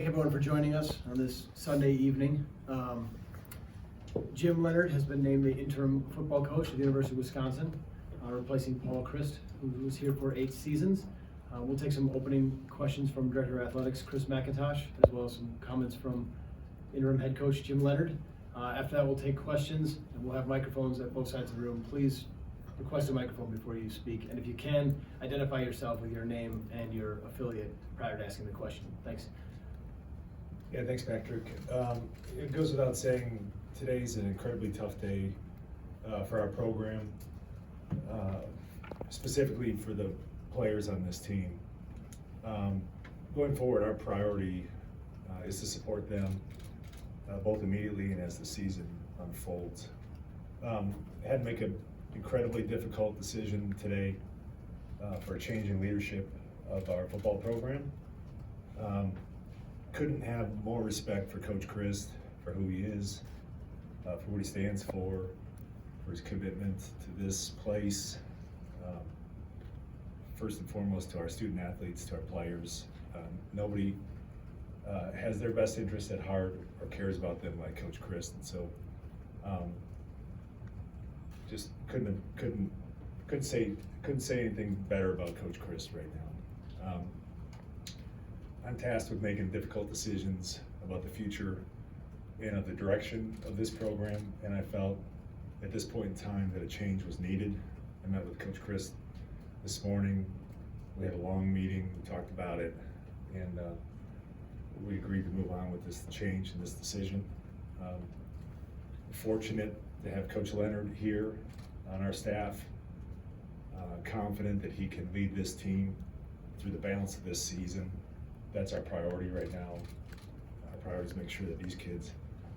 Thank everyone for joining us on this Sunday evening. Jim Leonhard has been named the interim football coach at the University of Wisconsin, replacing Paul Christ, who was here for 8 seasons. We'll take some opening questions from Director of Athletics Chris McIntosh, as well as some comments from interim head coach Jim Leonhard. After that, we'll take questions, and we'll have microphones at both sides of the room. Please request a microphone before you speak, and if you can, identify yourself with your name and your affiliate prior to asking the question. Thanks. Yeah, thanks, Patrick. It goes without saying, today's an incredibly tough day for our program, specifically for the players on this team. Going forward, our priority is to support them both immediately and as the season unfolds. I had to make an incredibly difficult decision today for a change in leadership of our football program. Couldn't have more respect for Coach Christ, for who he is, for what he stands for his commitment to this place. First and foremost, to our student athletes, to our players. Nobody has their best interests at heart or cares about them like Coach Christ, and so just couldn't say anything better about Coach Christ right now. I'm tasked with making difficult decisions about the future and of the direction of this program, and I felt at this point in time that a change was needed. I met with Coach Christ this morning. We had a long meeting, we talked about it, and we agreed to move on with this change and this decision. Fortunate to have Coach Leonhard here on our staff, confident that he can lead this team through the balance of this season. That's our priority right now. Our priority is to make sure that these kids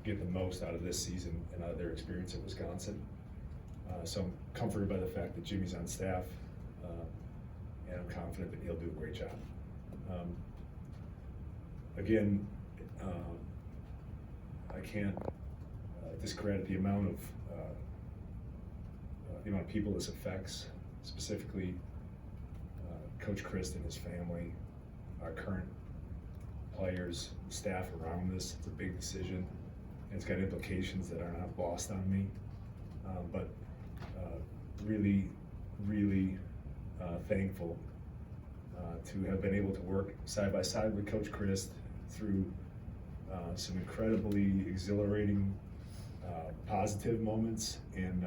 get the most out of this season and out of their experience at Wisconsin. So I'm comforted by the fact that Jimmy's on staff, and I'm confident that he'll do a great job. Again, I can't discredit the amount of people this affects, specifically Coach Christ and his family, our current players, staff around this. It's a big decision, and it's got implications that are not lost on me. But really thankful to have been able to work side by side with Coach Christ through some incredibly exhilarating, positive moments and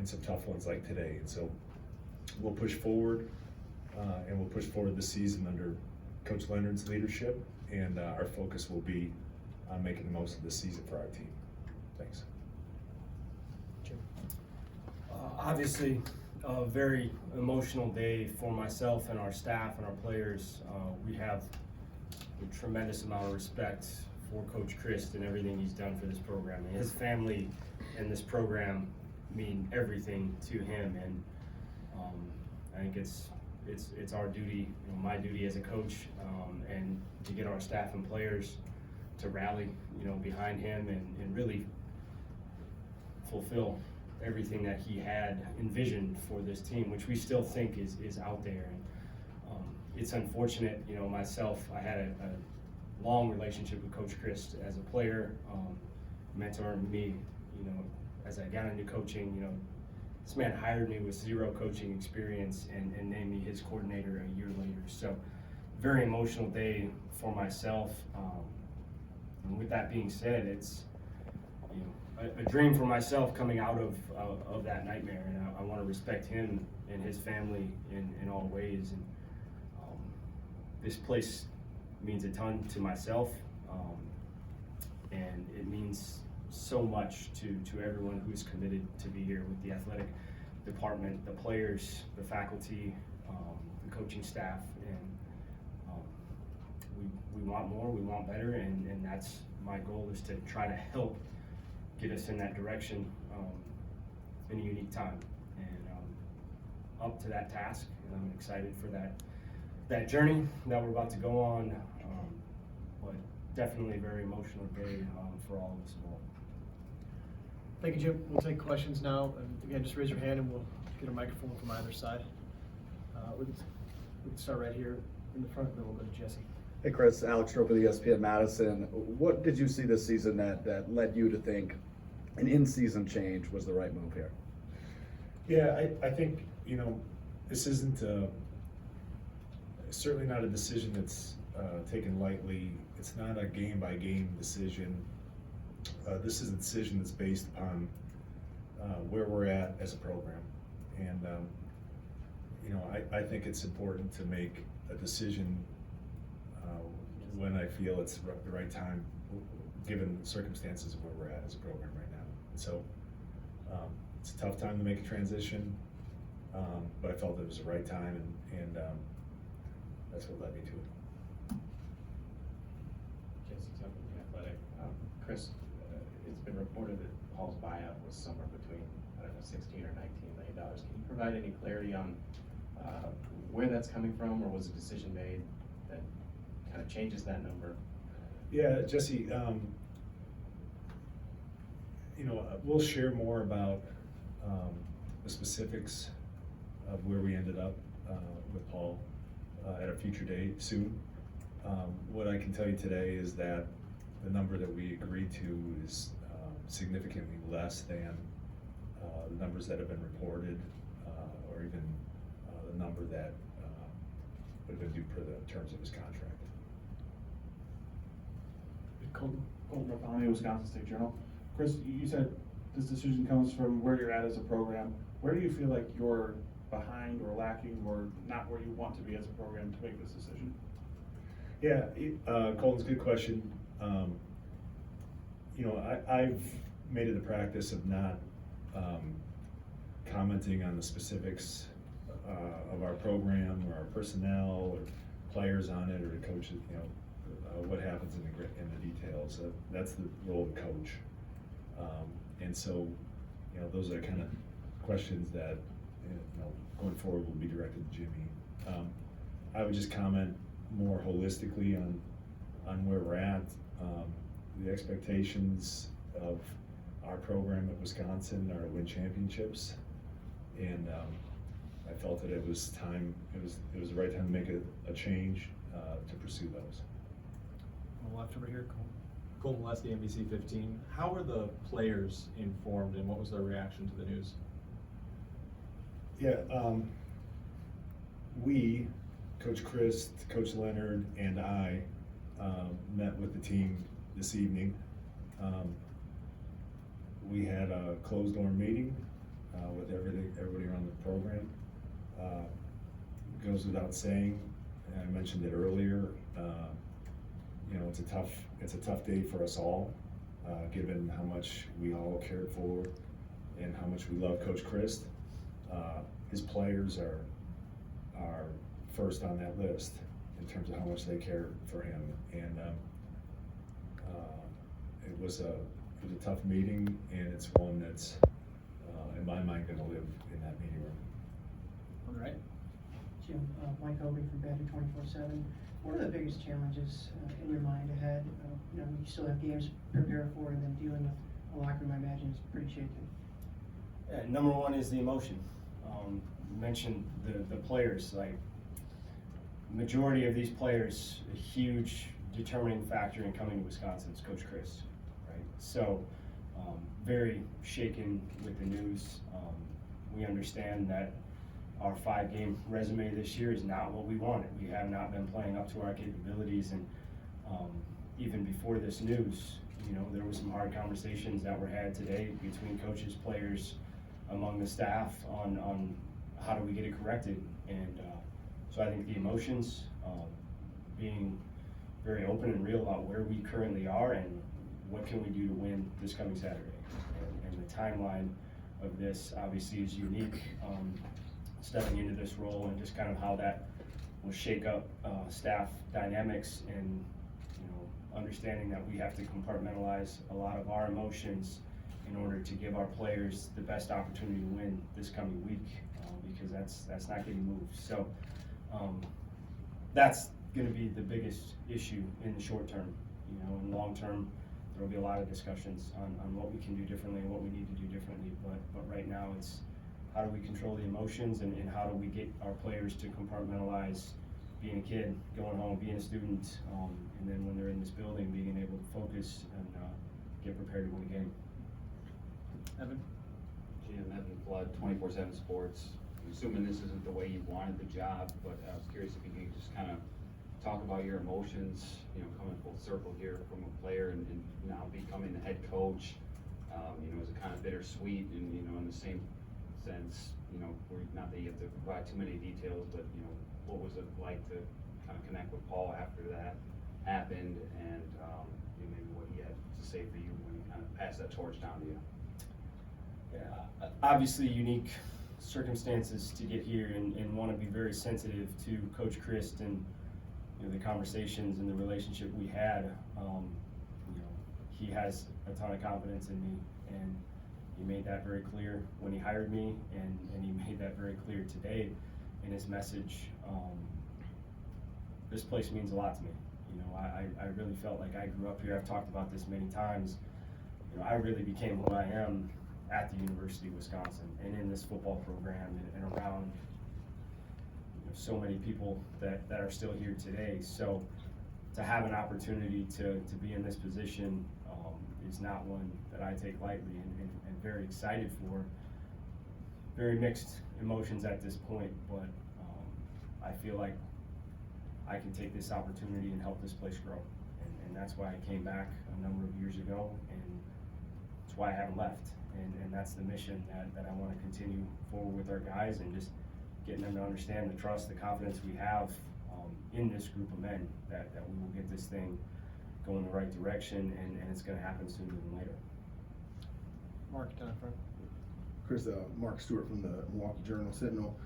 some tough ones like today. And so we'll push forward, and we'll push forward this season under Coach Leonhard's leadership, and our focus will be on making the most of this season for our team. Thanks. Jim. Obviously, a very emotional day for myself and our staff and our players. We have a tremendous amount of respect for Coach Christ and everything he's done for this program. And his family and this program mean everything to him, and I think it's our duty, my duty as a coach, and to get our staff and players to rally, behind him and really fulfill everything that he had envisioned for this team, which we still think is out there. And it's unfortunate, myself, I had a long relationship with Coach Christ as a player, mentoring me, as I got into coaching. This man hired me with 0 coaching experience and named me his coordinator a year later. So very emotional day for myself. And with that being said, it's a dream for myself coming out of that nightmare, and I want to respect him and his family in all ways. And this place means a ton to myself, and it means so much to everyone who's committed to be here with the athletic department, the players, the faculty, the coaching staff, and we want more, we want better, and that's my goal, is to try to help get us in that direction in a unique time. And up to that task, and I'm excited for that journey that we're about to go on, but definitely a very emotional day for all of us involved. Thank you, Jim. We'll take questions now. And again, just raise your hand and we'll get a microphone from either side. We can start right here in the front, then we'll go to Jesse. Hey Chris, Alex Strope with ESPN Madison. What did you see this season that led you to think an in-season change was the right move here? Yeah, I think, this isn't certainly not a decision that's taken lightly. It's not a game-by-game decision. This is a decision that's based upon where we're at as a program. And, I think it's important to make a decision when I feel it's the right time, given the circumstances of where we're at as a program right now. And so it's a tough time to make a transition, but I felt it was the right time, and that's what led me to it. Jesse Tucker, The Athletic. Chris, it's been reported that Paul's buyout was somewhere between, I don't know, $16 or $19 million. Can you provide any clarity on where that's coming from, or was a decision made that kind of changes that number? Yeah, Jesse, we'll share more about the specifics of where we ended up with Paul at a future date soon. What I can tell you today is that the number that we agreed to is significantly less than the numbers that have been reported, or even the number that would have been due per the terms of his contract. Colton Rathani, Wisconsin State Journal. Chris, you said this decision comes from where you're at as a program. Where do you feel like you're behind or lacking or not where you want to be as a program to make this decision? Yeah, Colton's a good question. I've made it a practice of not commenting on the specifics of our program or our personnel or players on it or the coaches, what happens in the details. That's the role of the coach. And so, those are kind of questions that, going forward will be directed to Jimmy. I would just comment more holistically on where we're at. The expectations of our program at Wisconsin are to win championships, and I felt that it was time. It was the right time to make a change to pursue those. On the left over here, Cole. Colton Leslie, NBC 15. How were the players informed, and what was their reaction to the news? Yeah, we, Coach Chris, Coach Leonhard, and I met with the team this evening. We had a closed-door meeting with everybody around the program. Goes without saying, and I mentioned it earlier. It's a tough day for us all, given how much we all cared for and how much we love Coach Chris. His players are first on that list in terms of how much they care for him, and it was a tough meeting, and it's one that's in my mind going to live in that meeting room. On the right. Jim, Mike Obrey from Badger 24/7. What are the biggest challenges in your mind ahead? You still have games to prepare for, and then dealing with a locker room, I imagine, is pretty shaky. Number one is the emotion. You mentioned the players. Like, majority of these players, a huge determining factor in coming to Wisconsin is Coach Chris, right? So, very shaken with the news. We understand that our 5-game resume this year is not what we wanted. We have not been playing up to our capabilities, and even before this news, there were some hard conversations that were had today between coaches, players, among the staff on how do we get it corrected. And so I think the emotions, being very open and real about where we currently are and what can we do to win this coming Saturday. And the timeline of this obviously is unique. Stepping into this role and just kind of how that will shake up staff dynamics, and understanding that we have to compartmentalize a lot of our emotions in order to give our players the best opportunity to win this coming week, because that's not getting moved. So that's going to be the biggest issue in the short term. In long term, there will be a lot of discussions on what we can do differently and what we need to do differently. But right now, it's how do we control the emotions, and how do we get our players to compartmentalize being a kid, going home, being a student, and then when they're in this building, being able to focus and get prepared to win a game. Evan? Jim, Evan Flood, 24/7 Sports. I'm assuming this isn't the way you wanted the job, but I was curious if you could just kind of talk about your emotions, you know, coming full circle here from a player and now becoming the head coach. You know, is it kind of bittersweet and, you know, in the same sense, you know, where, not that you have to provide too many details, but, you know, what was it like to kind of connect with Paul after that happened and, you know, maybe what he had to say for you when he kind of passed that torch down to you? Yeah, obviously unique circumstances to get here and want to be very sensitive to Coach Chris and, you know, the conversations and the relationship we had. You know, he has a ton of confidence in me, and he made that very clear when he hired me, and he made that very clear today in his message. This place means a lot to me. You know, I really felt like I grew up here. I've talked about this many times. You know, I really became who I am at the University of Wisconsin and in this football program and around, you know, so many people that are still here today. So to have an opportunity to be in this position is not one that I take lightly and very excited for. Very mixed emotions at this point, but I feel like I can take this opportunity and help this place grow. And that's why I came back a number of years ago, and that's why I haven't left. And that's the mission that I want to continue forward with our guys and just getting them to understand the trust, the confidence we have in this group of men that we will get this thing going the right direction, and it's going to happen sooner than later. Mark, down in front. Chris, Mark Stewart from the Milwaukee Journal Sentinel.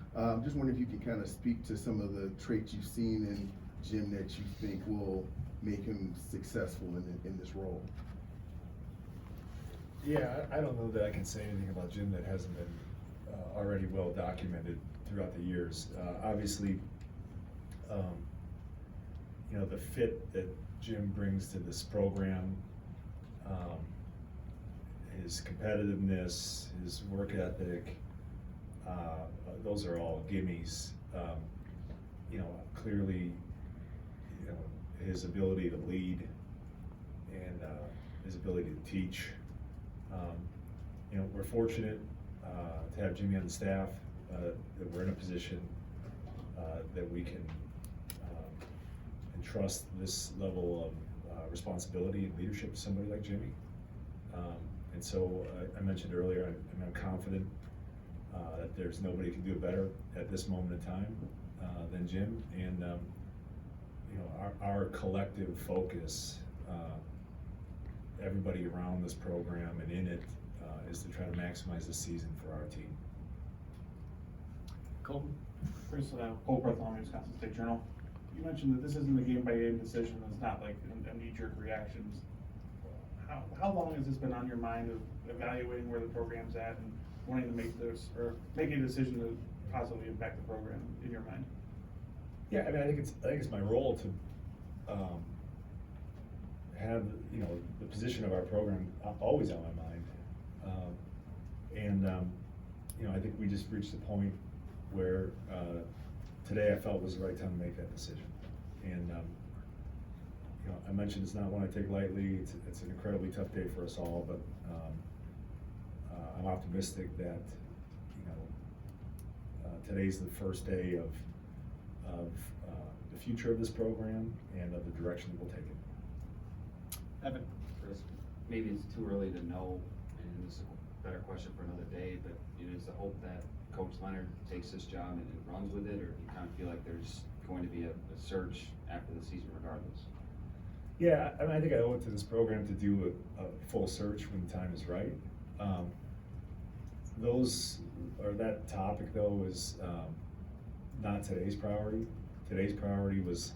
Just wondering if you can kind of speak to some of the traits you've seen in Jim that you think will make him successful in this role. Yeah, I don't know that I can say anything about Jim that hasn't been already well documented throughout the years. Obviously, you know, the fit that Jim brings to this program, his competitiveness, his work ethic, those are all gimmies. You know, clearly, you know, his ability to lead and his ability to teach. You know, we're fortunate to have Jimmy on the staff, that we're in a position that we can entrust this level of responsibility and leadership to somebody like Jimmy. And so I mentioned earlier, I'm confident that there's nobody who can do it better at this moment in time than Jim. And you know, our collective focus, everybody around this program and in it, is to try to maximize the season for our team. Colton? Chris, Cole Bartholomew, Wisconsin State Journal. You mentioned that this isn't a game-by-game decision. It's not like a knee-jerk reactions. How long has this been on your mind of evaluating where the program's at and wanting to make this or making a decision to positively impact the program in your mind? Yeah, I mean, I think it's my role to have, you know, the position of our program always on my mind. You know, I think we just reached a point where today I felt was the right time to make that decision. And you know, I mentioned it's not one I take lightly. It's an incredibly tough day for us all, but I'm optimistic that, you know, today's the first day of the future of this program and of the direction that we'll take it. Evan? Chris, maybe it's too early to know, and this is a better question for another day, but it is the hope that Coach Leonhard takes this job and runs with it, or do you kind of feel like there's going to be a search after the season regardless? Yeah, I mean, I think I owe it to this program to do a full search when the time is right. That topic though is not today's priority. Today's priority was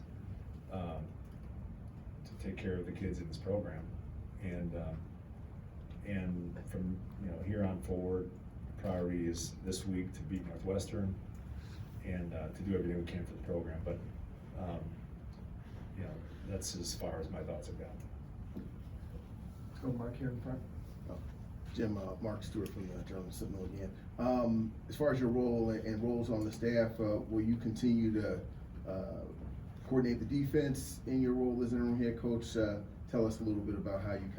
to take care of the kids in this program, and from, you know, here on forward, the priority is this week to beat Northwestern and to do everything we can for the program. But you know, that's as far as my thoughts have gone. Let's go Mark here in front. Jim, Mark Stewart from the Journal Sentinel again. As far as your role and roles on the staff, will you continue to coordinate the defense in your role as interim head coach. Tell us a little bit about how you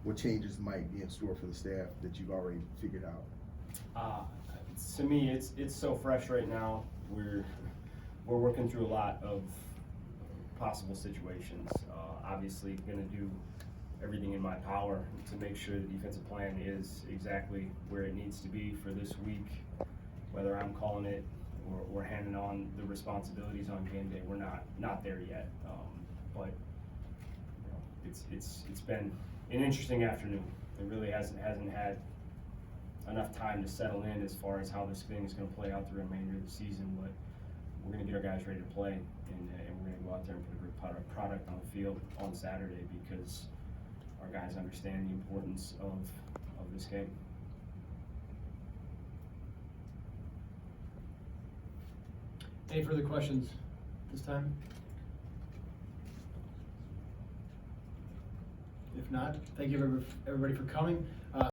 what changes might be in store for the staff that you've already figured out. To me, it's so fresh right now. We're working through a lot of possible situations. Obviously, going to do everything in my power to make sure the defensive plan is exactly where it needs to be for this week. Whether I'm calling it or handing on the responsibilities on game day, we're not there yet. But you know, it's been an interesting afternoon. It really hasn't had enough time to settle in as far as how this thing is going to play out the remainder of the season. But we're going to get our guys ready to play, and we're going to go out there and put a great product on the field on Saturday, because our guys understand the importance of this game. Any further questions this time? If not, thank you everybody for coming.